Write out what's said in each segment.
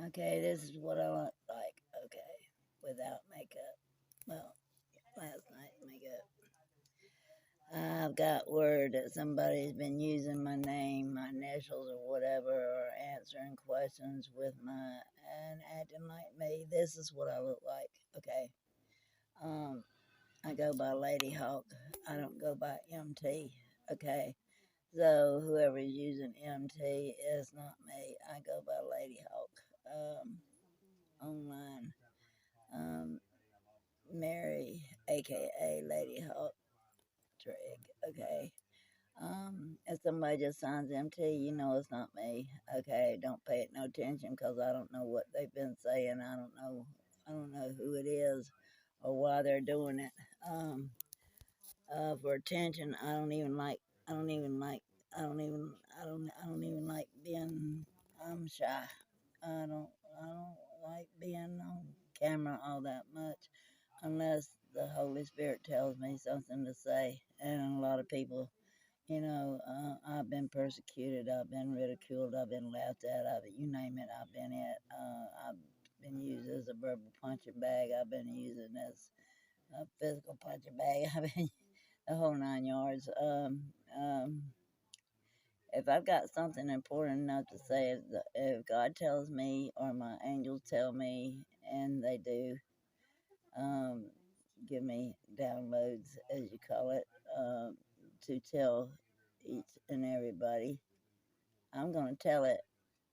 Okay, this is what I look like. Okay, without makeup. Well, last night's makeup. I've got word that somebody's been using my name, my initials, or whatever, or answering questions with my and acting like me. This is what I look like. Okay. Um, I go by Lady Hawk. I don't go by MT. Okay. So whoever's using MT is not me. I go by Lady Hawk. Online. Um, Mary, aka Lady Hawk Drake. Okay. If somebody just signs MT, you know it's not me. Okay, don't pay it no attention because I don't know what they've been saying. I don't know who it is or why they're doing it. Um, for attention, I don't even like, I don't even like being, I'm shy. I don't like being on camera all that much unless the Holy Spirit tells me something to say. And a lot of people, I've been persecuted, I've been ridiculed, I've been laughed at, you name it, I've been it. I've been used as a verbal punching bag, I've been used as a physical punching bag, I've been the whole 9 yards. If I've got something important enough to say, if God tells me or my angels tell me, and they do, um, give me downloads, as you call it, to tell each and everybody, I'm going to tell it.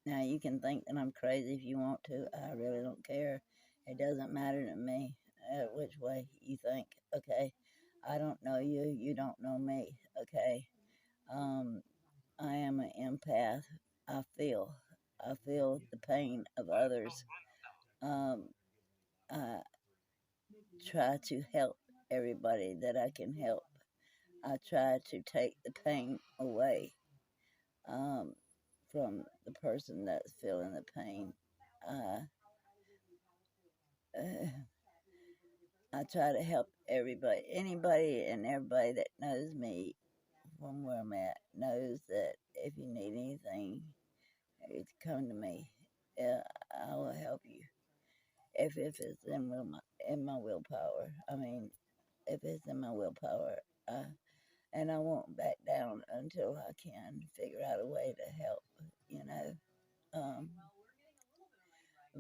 Now, you can think that I'm crazy if you want to. I really don't care. It doesn't matter to me which way you think, okay? I don't know you. You don't know me, okay? Um, I am an empath. I feel. I feel the pain of others. Um, I try to help everybody that I can help. I try to take the pain away um, from the person that's feeling the pain. Uh, uh, I try to help everybody, anybody and everybody that knows me from where I'm at knows that if you need anything, it's come to me. Yeah, I will help you if it's in my willpower. I mean, if it's in my willpower, uh, and I won't back down until I can figure out a way to help. You know, um,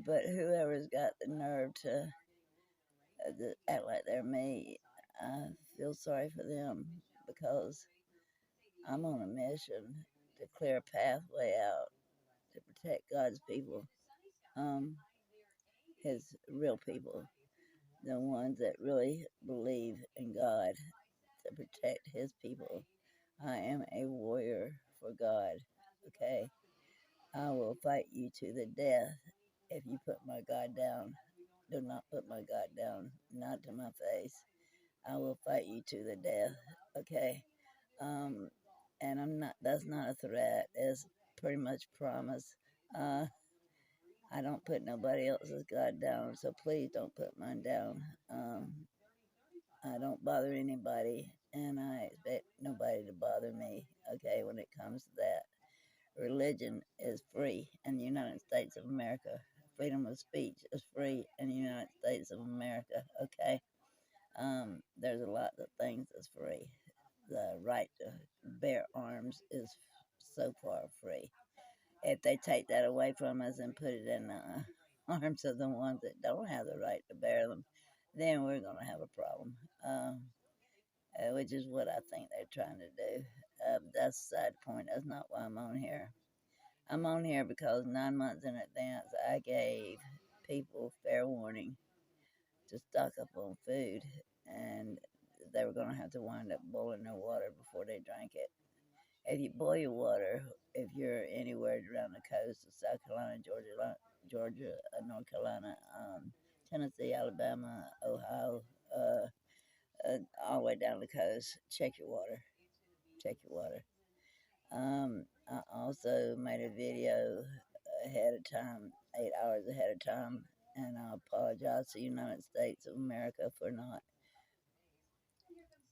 but whoever's got the nerve to act like they're me, I feel sorry for them because I'm on a mission to clear a pathway out to protect God's people, um, His real people, the ones that really believe in God to protect His people. I am a warrior for God, okay? I will fight you to the death if you put my God down. Do not put my God down, not to my face. I will fight you to the death, okay? Um, and that's not a threat, it's pretty much promise. Uh, I don't put nobody else's God down, so please don't put mine down. I don't bother anybody, and I expect nobody to bother me, okay, when it comes to that. Religion is free in the United States of America. Freedom of speech is free in the United States of America, okay? There's a lot of things that's free. The right to bear arms is so far free. If they take that away from us and put it in the arms of the ones that don't have the right to bear them, then we're going to have a problem, which is what I think they're trying to do. That's the side point. That's not why I'm on here. I'm on here because 9 months in advance I gave people fair warning to stock up on food, and they were going to have to wind up boiling their water before they drank it. If you boil your water, if you're anywhere around the coast of South Carolina, Georgia, North Carolina, Tennessee, Alabama, Ohio, all the way down the coast, check your water. Check your water. I also made a video ahead of time, 8 hours ahead of time, and I apologize to the United States of America for not.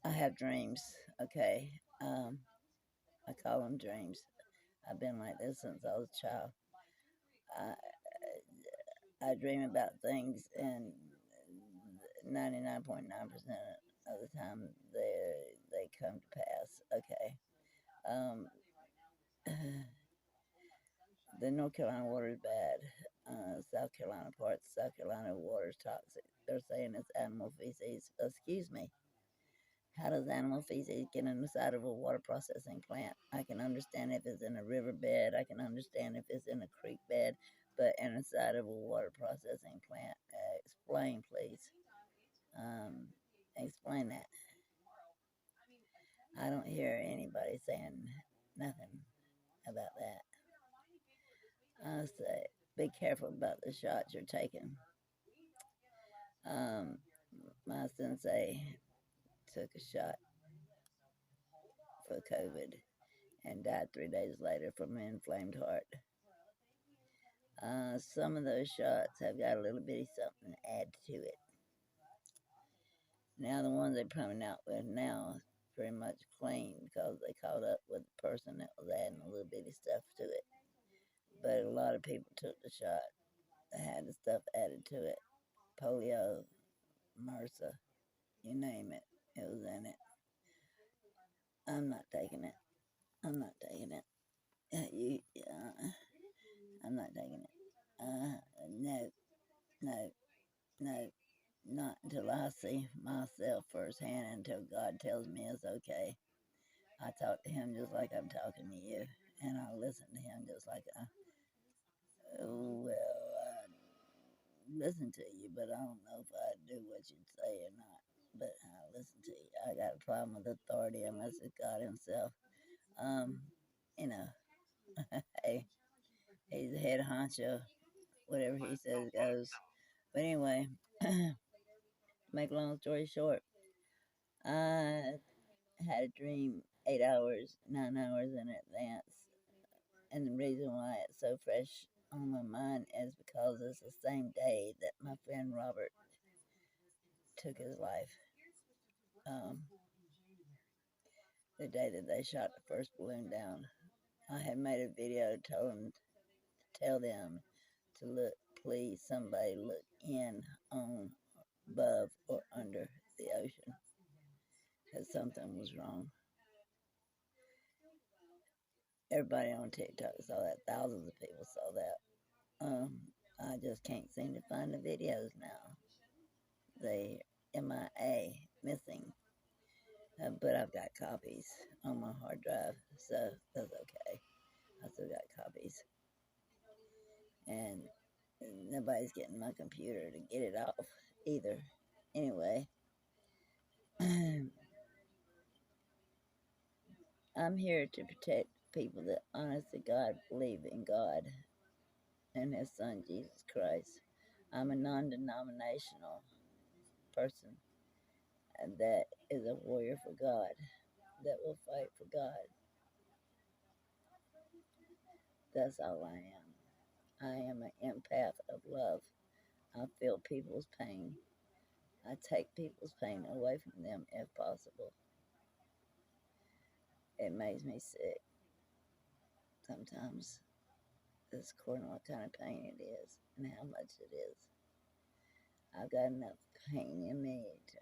I have dreams, okay? I call them dreams. I've been like this since I was a child. I dream about things, and 99.9% of the time they come to pass. Okay. Um, the North Carolina water is bad. South Carolina parts, South Carolina water is toxic. They're saying it's animal feces. Excuse me. How does animal feces get in the side of a water processing plant? I can understand if it's in a riverbed. I can understand if it's in a creek bed, but in the side of a water processing plant. Explain, please. Um, explain that. I don't hear anybody saying nothing about that. I say, be careful about the shots you're taking. My sensei took a shot for COVID and died 3 days later from an inflamed heart. Some of those shots have got a little bitty something to add to it. Now the ones they're coming out with now is pretty much clean because they caught up with the person that was adding a little bitty stuff to it. But a lot of people took the shot that had the stuff added to it. Polio, MRSA, you name it, it was in it. I'm not taking it. I'm not taking it. I'm not taking it. No, no, no, not until I see myself firsthand, until God tells me it's okay. I talk to him just like I'm talking to you, and I listen to him just like listen to you, but I don't know if I do what you say or not. But I listen to you. I got a problem with authority unless it's God himself. Um, you know, hey, he's the head honcho. Whatever he says goes. But anyway, make a long story short, I had a dream 8 hours, 9 hours in advance. And the reason why it's so fresh on my mind is because it's the same day that my friend Robert took his life. Um, the day that they shot the first balloon down. I had made a video to tell them to look, please, somebody look in, on, above, or under the ocean, because something was wrong. Everybody on TikTok saw that. Thousands of people saw that. I just can't seem to find the videos now. They MIA, missing. But I've got copies on my hard drive, so that's okay. I still got copies. And nobody's getting my computer to get it off either. Anyway, I'm here to protect people that honest to God believe in God and his son Jesus Christ. I'm a non-denominational person and that is a warrior for God, that will fight for God. That's all I am. I am an empath of love. I feel people's pain. I take people's pain away from them if possible. It makes me sick sometimes. This according to what kind of pain it is and how much it is. I've got enough pain in me to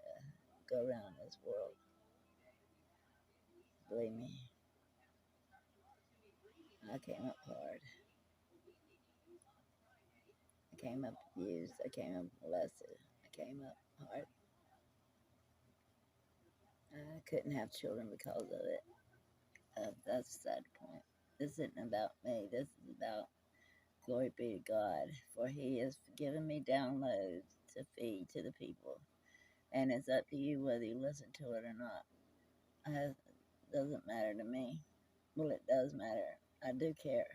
go around this world. Believe me, I came up hard. I came up abused. I came up molested. I came up hard. I couldn't have children because of it. That's the sad point. This isn't about me. This is about glory be to God, for he has given me downloads to feed to the people. And it's up to you whether you listen to it or not. It doesn't matter to me. Well, it does matter. I do care.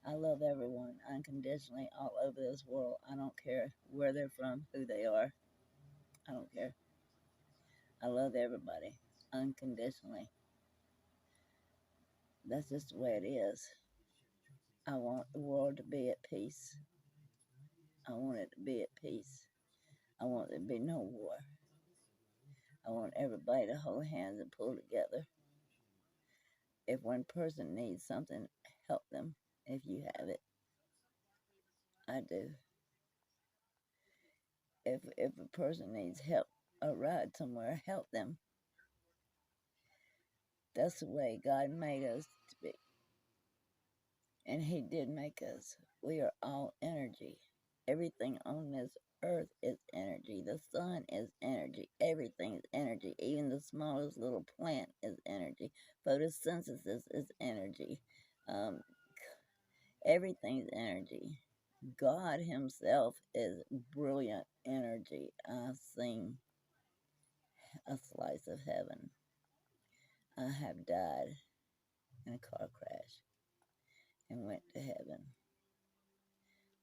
I love everyone unconditionally all over this world. I don't care where they're from, who they are. I don't care. I love everybody unconditionally. That's just the way it is. I want the world to be at peace. I want it to be at peace. I want there to be no war. I want everybody to hold hands and pull together. If one person needs something, help them if you have it. I do. if a person needs help, a ride somewhere, help them. That's the way God made us to be. And He did make us. We are all energy. Everything on this earth is energy. The sun is energy. Everything is energy. Even the smallest little plant is energy. Photosynthesis is energy. Um, everything is energy. God Himself is brilliant energy. I've seen a slice of heaven. I have died in a car crash and went to heaven.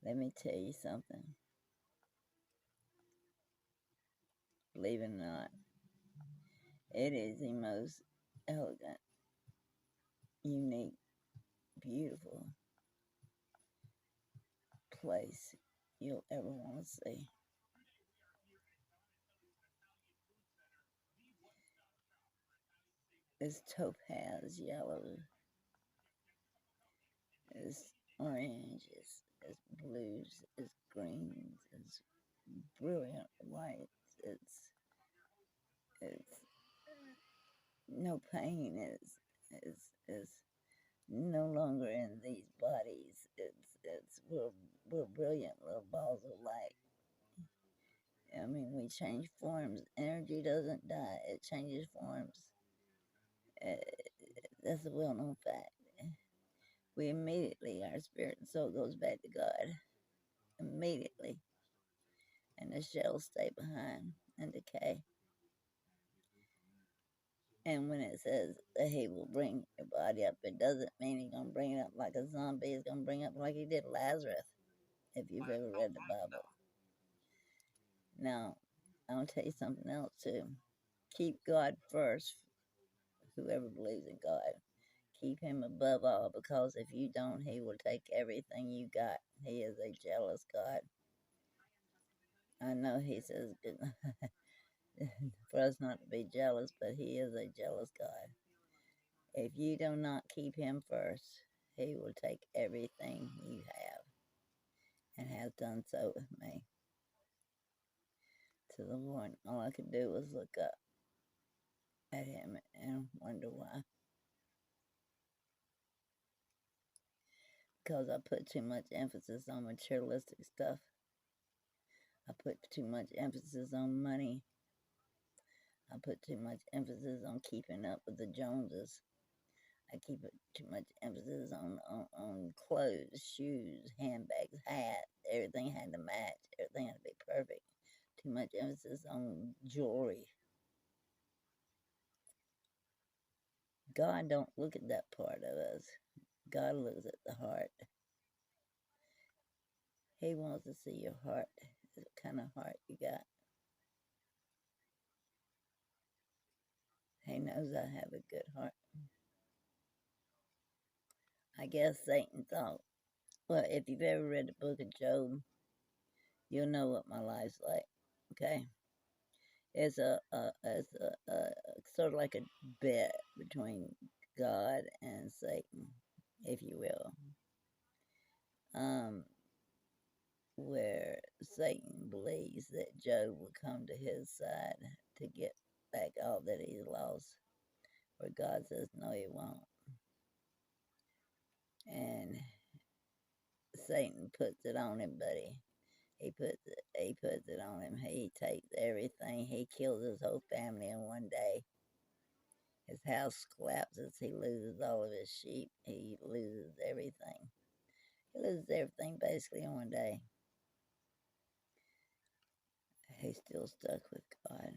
Let me tell you something. Believe it or not, it is the most elegant, unique, beautiful place you'll ever want to see. It's topaz yellow, it's orange, it's blues, it's greens, it's brilliant whites, it's no pain is no longer in these bodies. We're brilliant little balls of light. I mean, we change forms. Energy doesn't die; it changes forms. Uh, that's a well-known fact. We immediately, our spirit and soul goes back to God immediately, and the shells stay behind and decay. And when it says that He will bring your body up, it doesn't mean He's gonna bring it up like a zombie. He's gonna bring it up like He did Lazarus. If you've ever read the Bible. Now, I'll tell you something else too. Keep God first. Whoever believes in God, keep Him above all, because if you don't, He will take everything you got. He is a jealous God. I know He says for us not to be jealous, but He is a jealous God. If you do not keep Him first, He will take everything you have, and has done so with me. To the point, all I could do was look up at Him and wonder why. Because I put too much emphasis on materialistic stuff. I put too much emphasis on money. I put too much emphasis on keeping up with the Joneses. I keep too much emphasis on clothes, shoes, handbags, hats. Everything had to match. Everything had to be perfect. Too much emphasis on jewelry. God don't look at that part of us. God looks at the heart. He wants to see your heart, what kind of heart you got. He knows I have a good heart. I guess Satan thought, well, if you've ever read the book of Job, you'll know what my life's like. Okay, it's a sort of like a bet between God and Satan, if you will. Where Satan believes that Job will come to his side to get back all that he's lost, where God says no, he won't. And Satan puts it on him, buddy. He puts it on him. He takes everything. He kills his whole family in one day. His house collapses. He loses all of his sheep. He loses everything. He loses everything basically in one day. He's still stuck with God.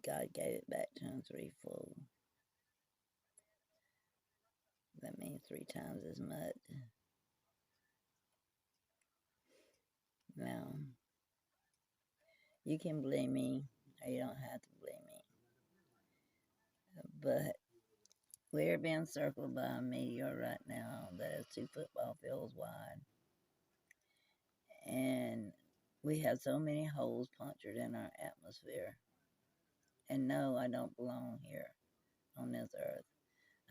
God gave it back to him threefold. That means 3 times as much. Now, you can believe me, or you don't have to believe me. But we're being circled by a meteor right now that is 2 football fields wide. And we have so many holes punctured in our atmosphere. And no, I don't belong here on this earth.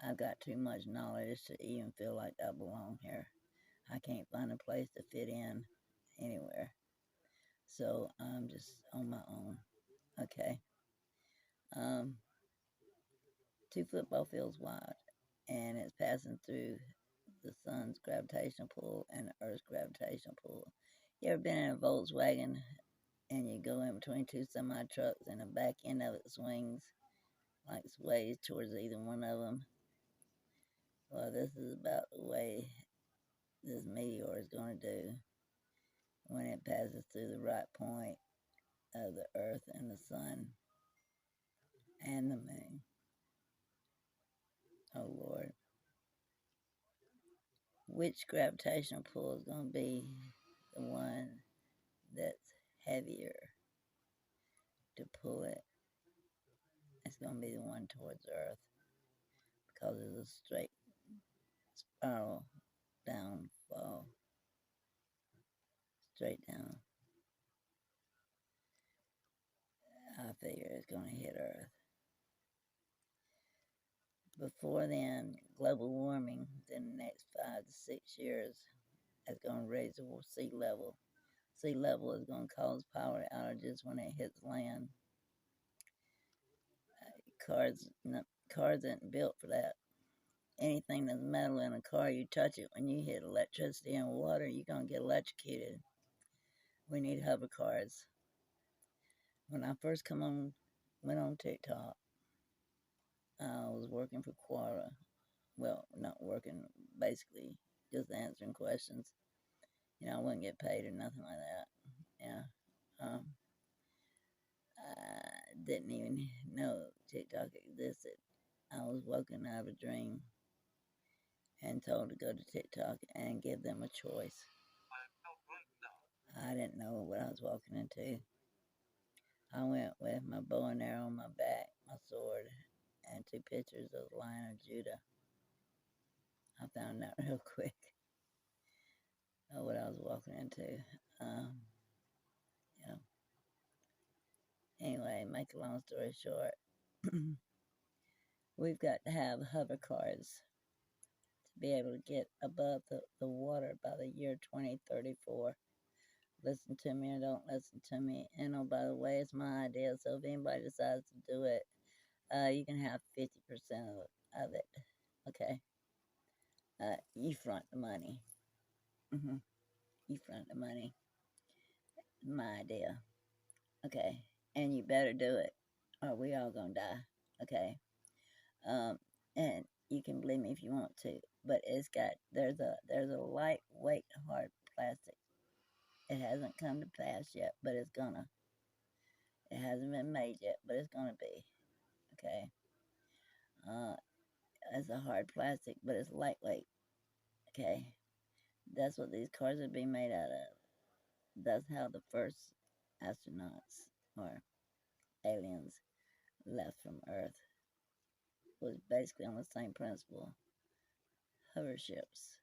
I've got too much knowledge to even feel like I belong here. I can't find a place to fit in anywhere. So I'm just on my own. Okay. Um, 2 football fields wide, and it's passing through the sun's gravitational pull and the Earth's gravitational pull. You ever been in a Volkswagen and you go in between two semi trucks and the back end of it swings, like sways towards either one of them? Well, this is about the way this meteor is going to do when it passes through the right point of the Earth and the Sun and the Moon. Oh, Lord. Which gravitational pull is going to be the one that's heavier to pull it? It's going to be the one towards Earth because it's a straight spiral downfall, straight down. I figure it's going to hit Earth. Before then, global warming in the next 5 to 6 years is going to raise the sea level. Sea level is going to cause power outages when it hits land. Cars aren't built for that. Anything that's metal in a car, you touch it, when you hit electricity and water, you're going to get electrocuted. We need hover cars. When I first went on TikTok, I was working for Quora. Well, not working, basically just answering questions. I wouldn't get paid or nothing like that. Yeah. I didn't even know TikTok existed. I was woken out of a dream and told to go to TikTok and give them a choice. I didn't know what I was walking into. I went with my bow and arrow on my back, my sword, and 2 pictures of the Lion of Judah. I found out real quick what I was walking into. Yeah. Anyway, make a long story short, we've got to have hover cars to be able to get above the water by the year 2034. Listen to me or don't listen to me. And oh, by the way, it's my idea, so if anybody decides to do it, you can have 50% of it. Okay? You front the money. You front the money. My idea. Okay? And you better do it, or we all gonna die. Okay? And you can believe me if you want to, but there's a lightweight hard plastic. It hasn't come to pass yet, but it's gonna. It hasn't been made yet, but it's gonna be. Okay. It's a hard plastic, but it's lightweight. Okay. That's what these cars are being made out of. That's how the first astronauts or aliens left from Earth. Was basically on the same principle. Hover ships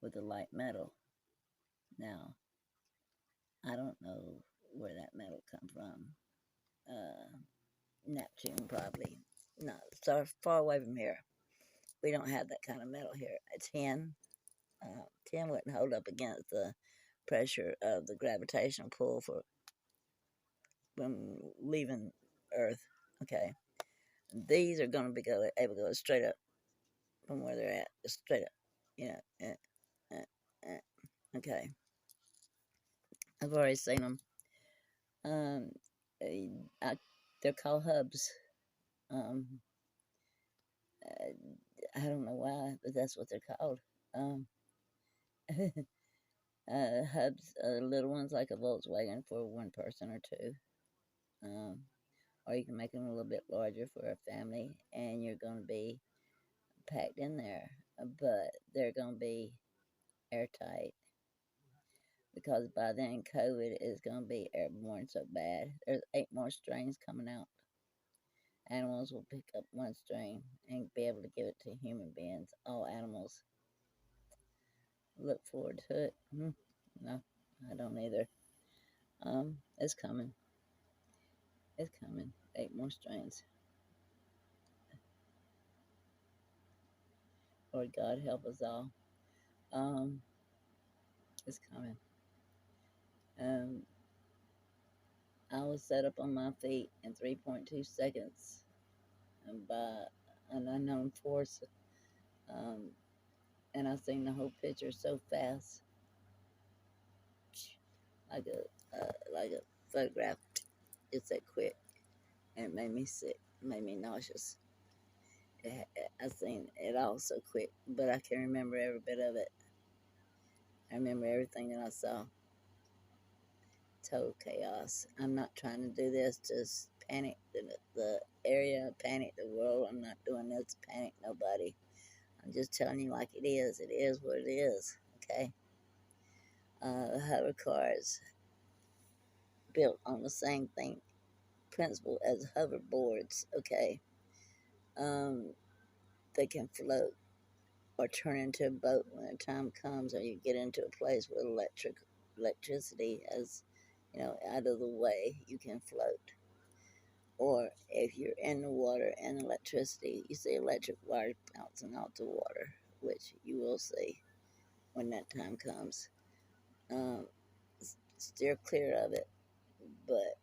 with the light metal. Now, I don't know where that metal come from. Neptune probably. No, it's far away from here. We don't have that kind of metal here. Tin, tin wouldn't hold up against the pressure of the gravitational pull from leaving Earth. Okay, these are going to be able to go straight up from where they're at, straight up. You know, okay. I've already seen them. Um, they're called hubs. Um, I don't know why, but that's what they're called. Um, hubs, little ones like a Volkswagen for one person or two. Or you can make them a little bit larger for a family, and you're going to be packed in there. But they're going to be airtight because by then COVID is going to be airborne so bad. There's 8 more strains coming out. Animals will pick up one strain and be able to give it to human beings. All animals. Look forward to it. No, I don't either. It's coming. It's coming. 8 more strains. Lord God help us all. It's coming. I was set up on my feet in 3.2 seconds by an unknown force, um, and I seen the whole picture so fast, like a photograph. It's that quick, and it made me sick, it made me nauseous. I seen it all so quick, but I can remember every bit of it. I remember everything that I saw. Total chaos. I'm not trying to do this to panic the area, panic the world. I'm not doing this to panic nobody. I'm just telling you like it is. It is what it is. Okay. Hover cars built on the same thing principle as hoverboards. Okay. Um, they can float or turn into a boat when the time comes, or you get into a place where electricity has, out of the way, you can float. Or if you're in the water and electricity, you see electric wires bouncing off the water, which you will see when that time comes. Um, Steer clear of it, but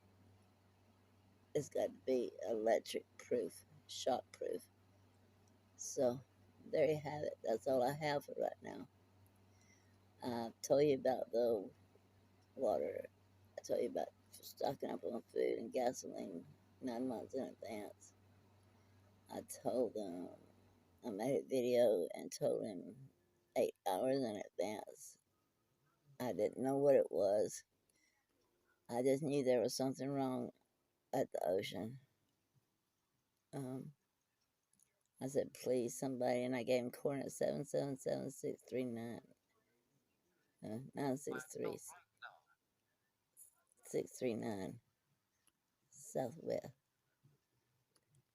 it's got to be electric proof, shock proof. So there you have it. That's all I have for right now. I told you about the water. I told you about stocking up on food and gasoline 9 months in advance. I told them, I made a video and told him 8 hours in advance. I didn't know what it was. I just knew there was something wrong at the ocean. I said, please, somebody, and I gave him coordinates 777-639, 963 639 Southwest.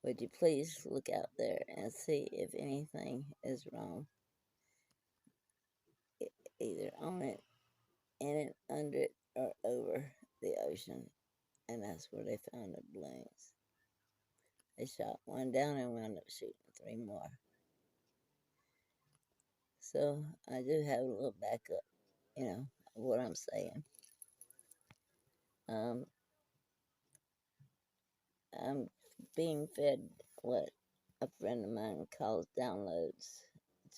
Would you please look out there and see if anything is wrong, either on it, in it, under it, or over the ocean? And that's where they found the balloons. They shot one down and wound up shooting 3 more. So I do have a little backup, of what I'm saying. I'm being fed what a friend of mine calls downloads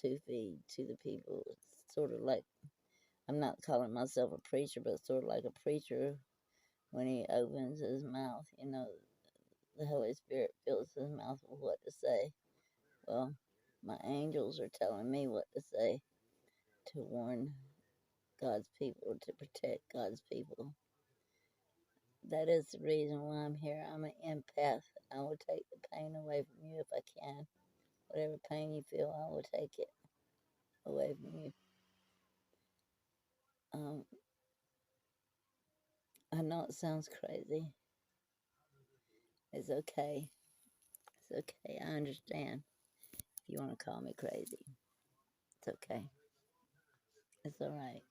to feed to the people. It's sort of like, I'm not calling myself a preacher, but sort of like a preacher when he opens his mouth, the Holy Spirit fills his mouth with what to say. Well, my angels are telling me what to say to warn God's people, to protect God's people. That is the reason why I'm here. I'm an empath. I will take the pain away from you if I can. Whatever pain you feel, I will take it away from you. I know it sounds crazy. It's okay. It's okay. I understand if you want to call me crazy. It's okay. It's all right.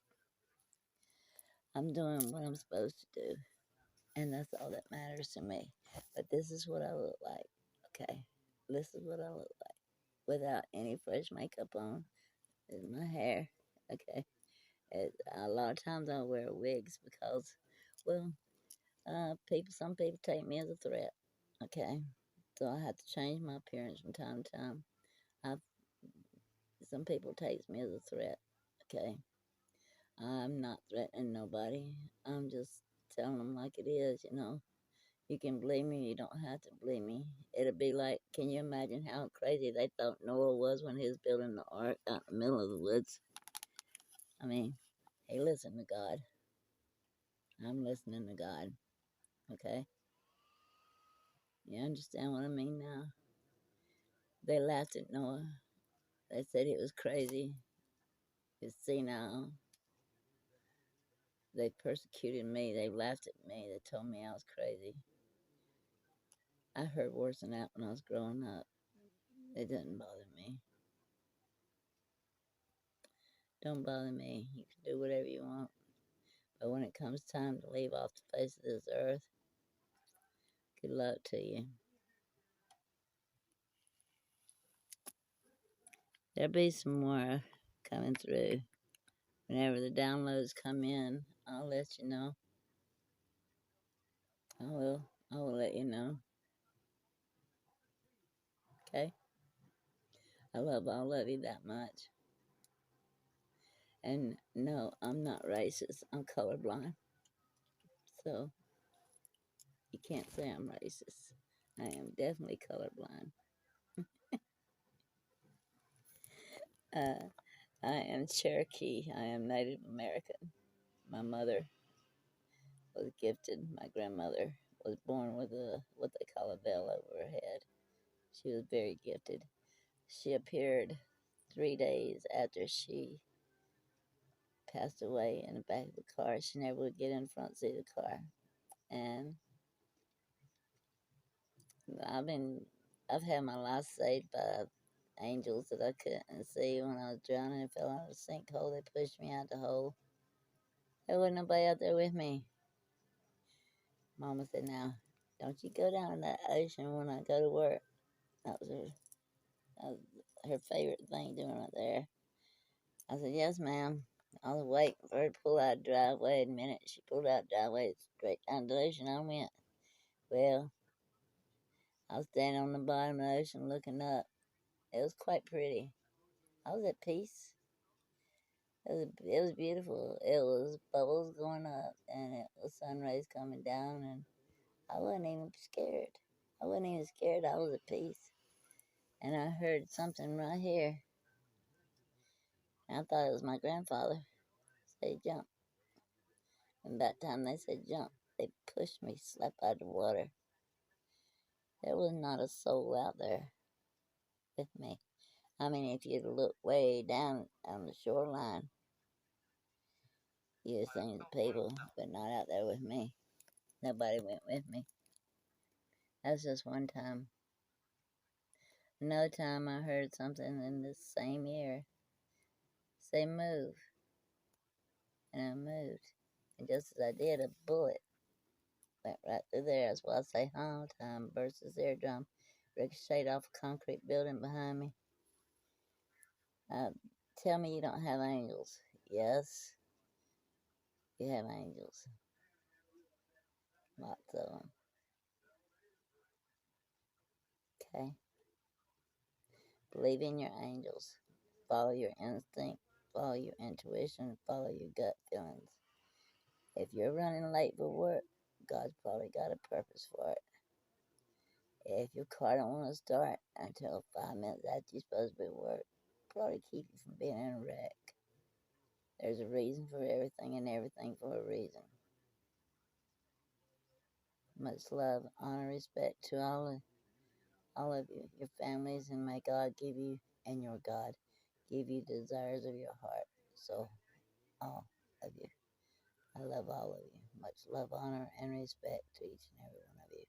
I'm doing what I'm supposed to do, and that's all that matters to me. But this is what I look like. Okay. This is what I look like without any fresh makeup on. This is my hair. Okay. A lot of times I wear wigs because, well, some people take me as a threat. Okay. So I have to change my appearance from time to time. I've, some people take me as a threat. Okay. I'm not threatening nobody. I'm just telling them like it is. You can believe me, you don't have to believe me. It'll be like, can you imagine how crazy they thought Noah was when he was building the ark out in the middle of the woods? I mean, hey, listen to God. I'm listening to God. Okay? You understand what I mean now? They laughed at Noah. They said he was crazy. He's senile. They persecuted me. They laughed at me. They told me I was crazy. I heard worse than that when I was growing up. It didn't bother me. Don't bother me. You can do whatever you want. But when it comes time to leave off the face of this earth, good luck to you. There'll be some more coming through. Whenever the downloads come in, I'll let you know. I will let you know. Okay? I love all of you that much. And no, I'm not racist. I'm colorblind. So you can't say I'm racist. I am definitely colorblind. Uh, I am Cherokee. I am Native American. My mother was gifted. My grandmother was born with a what they call a veil over her head. She was very gifted. She appeared 3 days after she passed away in the back of the car. She never would get in the front seat of the car. And I've been I've had my life saved by angels that I couldn't see when I was drowning and fell into a sinkhole. They pushed me out the hole. There wasn't nobody out there with me. Mama said, "Now, don't you go down in that ocean when I go to work." That was her favorite thing doing it there. I said, "Yes, ma'am." I was waiting for her to pull out the driveway. The minute she pulled out the driveway, straight down the ocean I went. Well, I was standing on the bottom of the ocean looking up. It was quite pretty. I was at peace. It was beautiful. It was bubbles going up and it was sun rays coming down, and I wasn't even scared. I wasn't even scared. I was at peace. And I heard something right here. And I thought it was my grandfather. Say jump. And that time they said jump, they pushed me slap out of the water. There was not a soul out there with me. I mean, if you'd look way down on the shoreline, you'd have seen the people, but not out there with me. Nobody went with me. That's just one time. Another time I heard something in this same year say move, and I moved. And just as I did, a bullet went right through there. That's why I say all the time versus eardrum. Ricocheted off a concrete building behind me. Uh, Tell me you don't have angels. Yes, you have angels. Lots of them. Okay? Believe in your angels. Follow your instinct. Follow your intuition. Follow your gut feelings. If you're running late for work, God's probably got a purpose for it. If your car don't want to start until 5 minutes after you're supposed to be at work, probably keep you from being in a wreck. There's a reason for everything and everything for a reason. Much love, honor, respect to all of you, your families, and may God give you, and your God, give you desires of your heart. So, all of you. I love all of you. Much love, honor, and respect to each and every one of you.